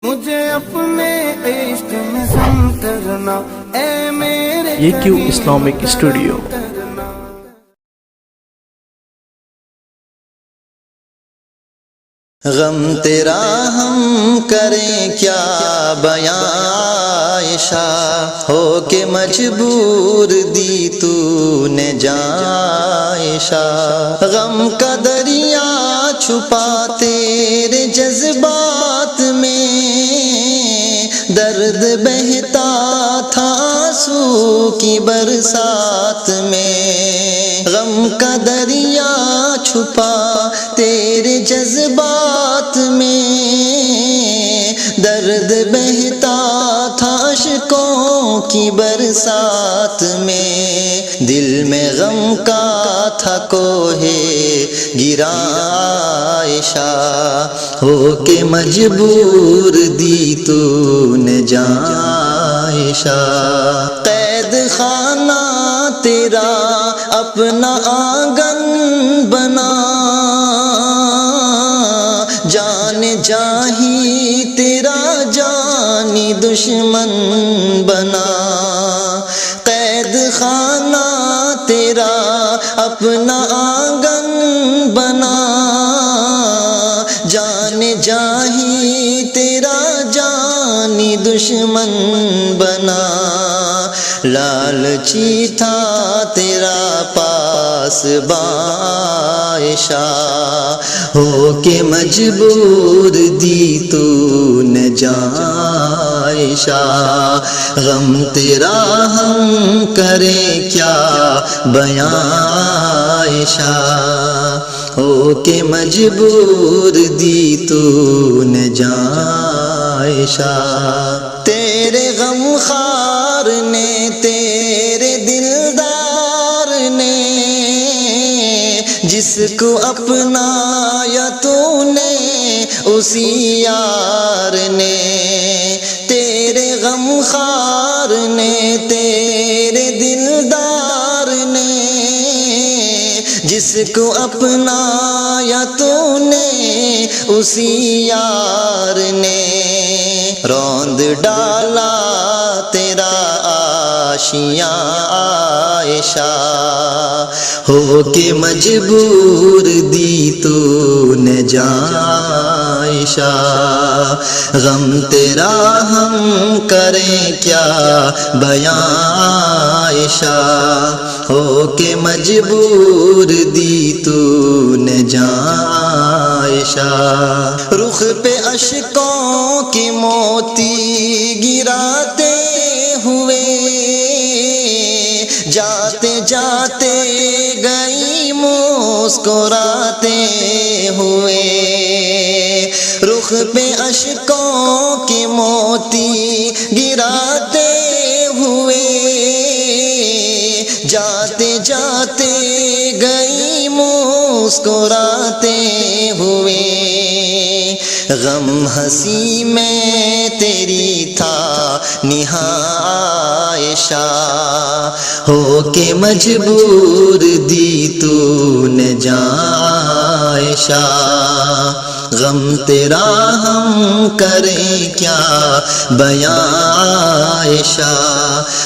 مجھے اپنے عشق میں سم کرنا اے میرے AQ Islamic Studio. غم تیرا ہم کریں کیا بیاں عائشہ، ہو کے مجبور دی تو نے جان عائشہ۔ غم کا دریا چھپا تیرے جذبات میں، درد بہتا تھا آنسو کی برسات میں۔ غم کا دریا چھپا تیرے جذبات میں، درد بہتا تھا اشکوں کی برسات میں۔ دل میں غم کا تھا کوہ گراں عائشہ، ہو کے مجبور دی تو نے جان عائشہ۔ قید خانہ تیرا اپنا آنگن بنا، جان جاہی تیرا جانی دشمن بنا۔ قید خانہ تیرا اپنا آنگن بنا، جان جاہی تیرا جانی دشمن بنا۔ لالچی تھا تیرا پاس عائشہ، ہو کے مجبور دی تو نے جان عائشہ۔ غم تیرا ہم کریں کیا بیاں عائشہ، ہو کے مجبور دی تو نے جان عائشہ۔ تیرے غم خار نے، تیرے دلدار نے، جس کو اپنایا تو نے اسی یار نے۔ تیرے غم خار نے، تیرے دلدار نے، جس کو اپنایا تو نے اسی یار نے۔ روند ڈالا تیرا آشیاں عائشہ، ہو کے مجبور دی تو نے جان عائشہ۔ غم تیرا ہم کریں کیا بیاں عائشہ، ہو کے مجبور دی تو نے جان عائشہ۔ رخ پہ اشکوں کی موتی گراتے ہوئے، جاتے جاتے گئی مسکراتے ہوئے۔ رخ پہ اشکوں کی موتی گراتے ہوئے، جاتے جاتے گئی مسکراتے ہوئے۔ غم ہنسی میں تیری تھا نہاں عائشہ، ہو کے مجبور دی تو نے جان عائشہ۔ غم تیرا ہم کریں کیا بیاں عائشہ،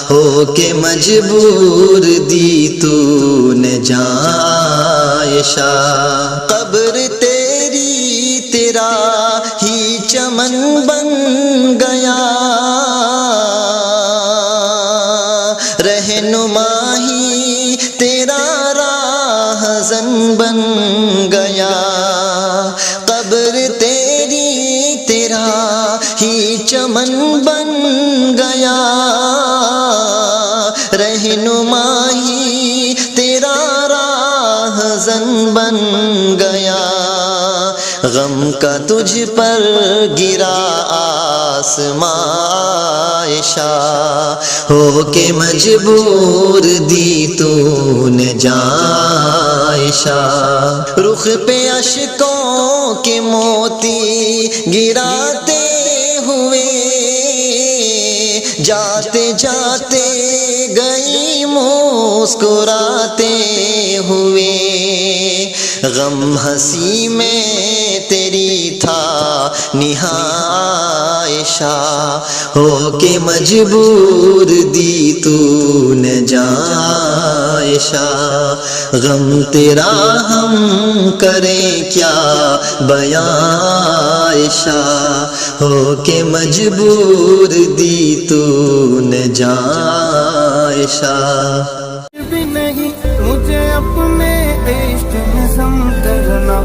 ہو کے مجبور دی تو نے جان عائشہ۔ قبر تیری تیرا ہی چمن بن گیا، رہنما ہی تیرا راہزن بن گیا۔ قبر تیری تیرا ہی چمن بن گیا، رہنما ہی تیرا راہزن بن گیا۔ غم کا تجھ پر گرا آسماں عائشہ، ہو کے مجبور دی تو نے جان عائشہ۔ رخ پہ اشکوں کے موتی گراتے ہوئے، جاتے جاتے گئی مسکراتے ہوئے۔ غم ہنسی میں تیری تھا نہاں عائشہ ہو کے مجبور دی تو نے جان عائشہ غم تیرا ہم کریں کیا بیان عائشہ ہو کے مجبور دی تو نے جان عائشہ بھی نہیں مجھے اپنے عشق میں سم کرنا